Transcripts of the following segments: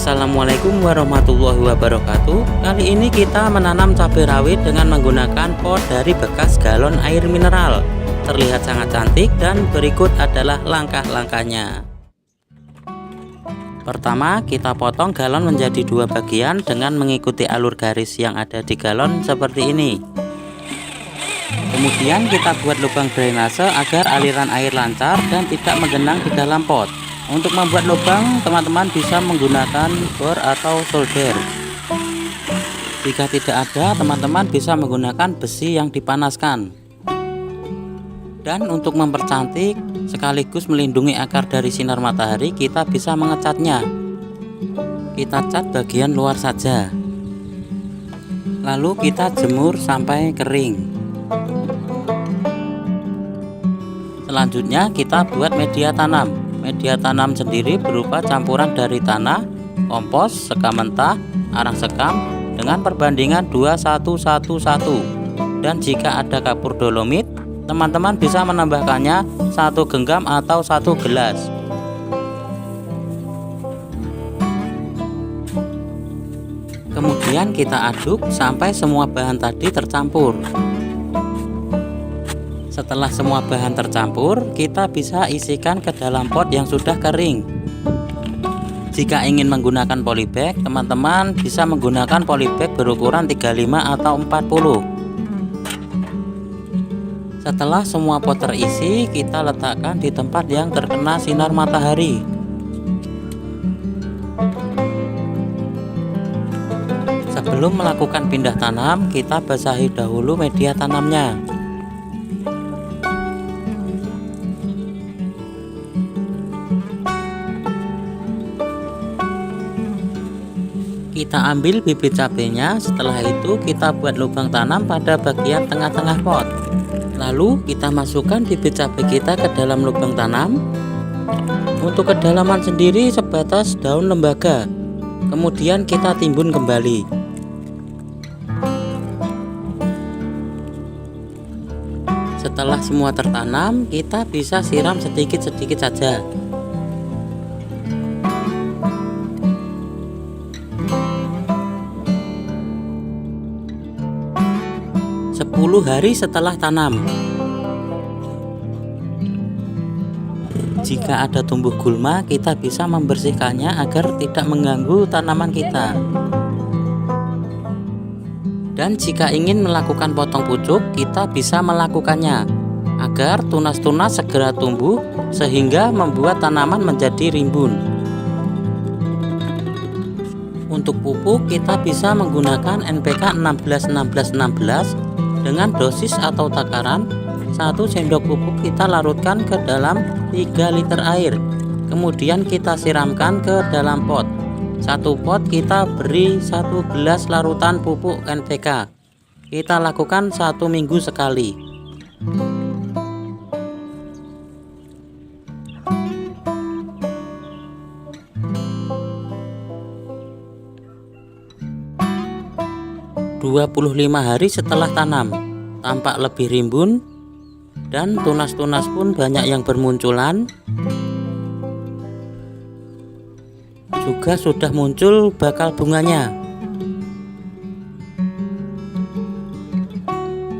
Assalamualaikum warahmatullahi wabarakatuh. Kali ini kita menanam cabai rawit dengan menggunakan pot dari bekas galon air mineral. Terlihat sangat cantik dan berikut adalah langkah-langkahnya. Pertama, kita potong galon menjadi dua bagian dengan mengikuti alur garis yang ada di galon seperti ini. Kemudian kita buat lubang drainase agar aliran air lancar dan tidak menggenang di dalam pot. Untuk membuat lubang, teman-teman bisa menggunakan bor atau solder. Jika tidak ada, teman-teman bisa menggunakan besi yang dipanaskan. Dan untuk mempercantik sekaligus melindungi akar dari sinar matahari, kita bisa mengecatnya. Kita cat bagian luar saja, lalu kita jemur sampai kering. Selanjutnya kita buat media tanam. Media tanam sendiri berupa campuran dari tanah, kompos, sekam mentah, arang sekam dengan perbandingan 2:1:1:1. Dan jika ada kapur dolomit, teman-teman bisa menambahkannya 1 genggam atau 1 gelas. Kemudian kita aduk sampai semua bahan tadi tercampur. Setelah semua bahan tercampur, kita bisa isikan ke dalam pot yang sudah kering. Jika ingin menggunakan polybag, teman-teman bisa menggunakan polybag berukuran 35 atau 40. Setelah semua pot terisi, kita letakkan di tempat yang terkena sinar matahari. Sebelum melakukan pindah tanam, kita basahi dahulu media tanamnya. 'Kita ambil bibit cabenya, setelah itu kita buat lubang tanam pada bagian tengah-tengah pot. Lalu kita masukkan bibit cabai kita ke dalam lubang tanam. Untuk kedalaman sendiri sebatas daun lembaga. Kemudian kita timbun kembali. Setelah semua tertanam, kita bisa siram sedikit-sedikit saja. 10 hari setelah tanam. Jika ada tumbuh gulma, kita bisa membersihkannya agar tidak mengganggu tanaman kita. Dan jika ingin melakukan potong pucuk, kita bisa melakukannya agar tunas-tunas segera tumbuh sehingga membuat tanaman menjadi rimbun. Untuk pupuk, kita bisa menggunakan NPK 16-16-16 dengan dosis atau takaran 1 sendok pupuk kita larutkan ke dalam 3 liter air. Kemudian kita siramkan ke dalam pot. 1 pot kita beri 1 gelas larutan pupuk NPK. Kita lakukan 1 minggu sekali. ...25 hari setelah tanam, tampak lebih rimbun dan tunas-tunas pun banyak yang bermunculan. Juga sudah muncul bakal bunganya.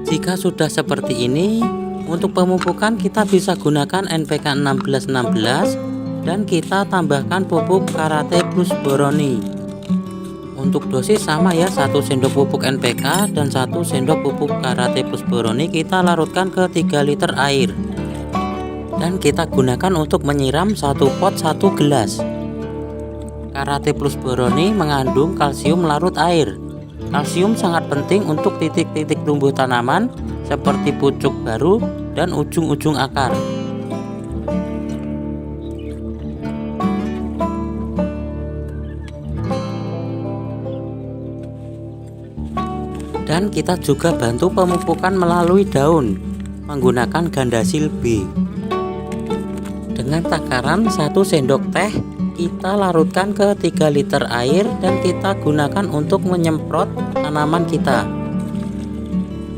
Jika sudah seperti ini, untuk pemupukan kita bisa gunakan NPK 16-16 dan kita tambahkan pupuk Karate Plus Boroni. Untuk dosis sama ya, 1 sendok pupuk NPK dan 1 sendok pupuk Karate Plus Boroni kita larutkan ke 3 liter air. Dan kita gunakan untuk menyiram 1 pot 1 gelas. Karate Plus Boroni mengandung kalsium larut air. Kalsium sangat penting untuk titik-titik tumbuh tanaman seperti pucuk baru dan ujung-ujung akar. Dan kita juga bantu pemupukan melalui daun menggunakan Gandasil B. Dengan takaran 1 sendok teh, kita larutkan ke 3 liter air dan kita gunakan untuk menyemprot tanaman kita.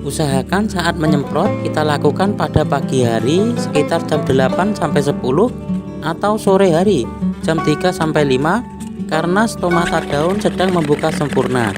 Usahakan saat menyemprot kita lakukan pada pagi hari sekitar jam 8 sampai 10 atau sore hari jam 3 sampai 5 karena stomata daun sedang membuka sempurna.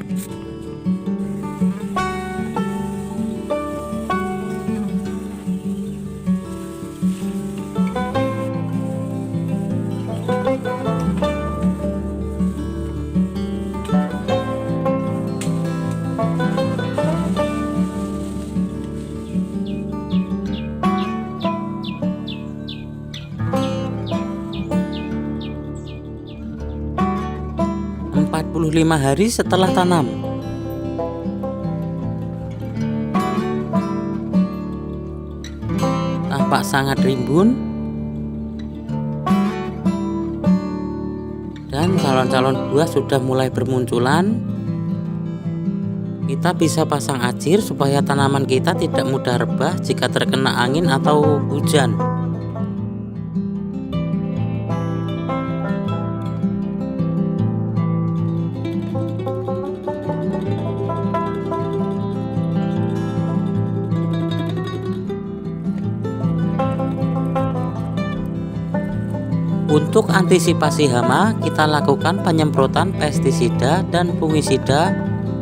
Lima hari setelah tanam. Tampak sangat rimbun dan calon-calon buah sudah mulai bermunculan. Kita bisa pasang ajir supaya tanaman kita tidak mudah rebah jika terkena angin atau hujan. Untuk antisipasi hama, kita lakukan penyemprotan pestisida dan fungisida.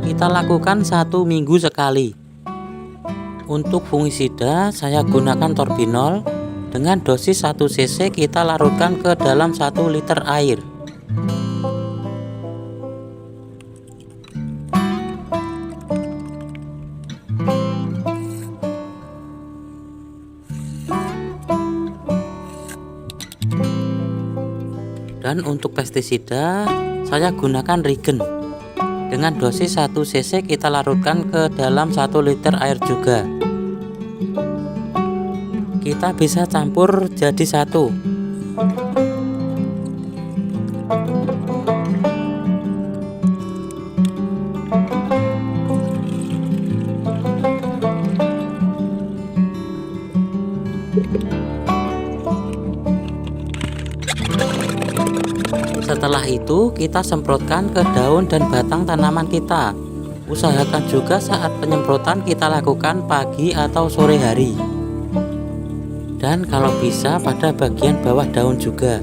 Kita lakukan 1 minggu sekali. Untuk fungisida, saya gunakan Torbinol dengan dosis 1 cc. Kita larutkan ke dalam 1 liter air. Dan untuk pestisida, saya gunakan Regen dengan dosis 1 cc. Kita larutkan ke dalam 1 liter air juga. Kita bisa campur jadi satu. Setelah itu kita semprotkan ke daun dan batang tanaman kita. Usahakan juga saat penyemprotan kita lakukan pagi atau sore hari. Dan kalau bisa pada bagian bawah daun juga.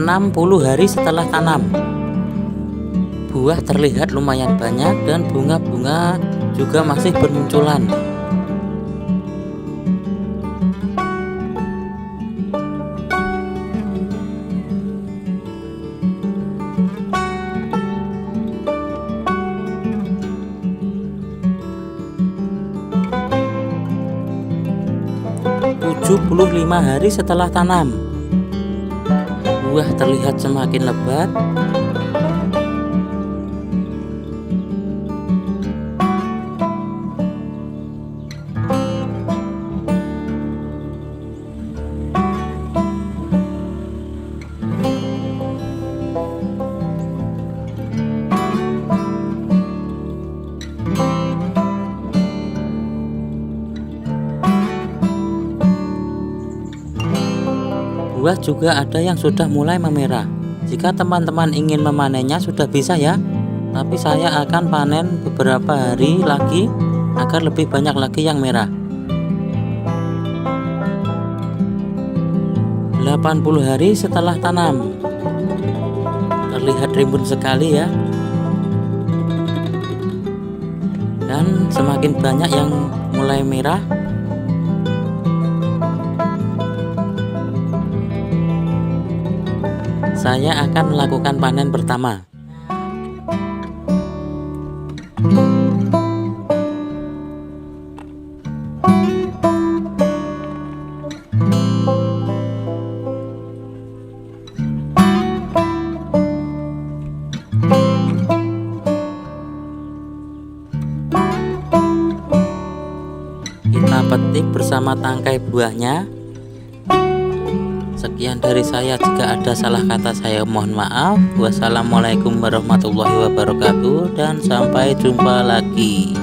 Enam 60 hari setelah tanam, buah terlihat lumayan banyak dan bunga-bunga juga masih bermunculan. Puluh 75 hari setelah tanam, buah terlihat semakin lebat. Buah juga ada yang sudah mulai memerah. Jika teman-teman ingin memanennya sudah bisa ya. Tapi saya akan panen beberapa hari lagi agar lebih banyak lagi yang merah. 80 hari setelah tanam, terlihat rimbun sekali ya. Dan semakin banyak yang mulai merah. Saya akan melakukan panen pertama. Kita petik bersama tangkai buahnya. Sekian dari saya, jika ada salah kata saya mohon maaf. Wassalamualaikum warahmatullahi wabarakatuh dan sampai jumpa lagi.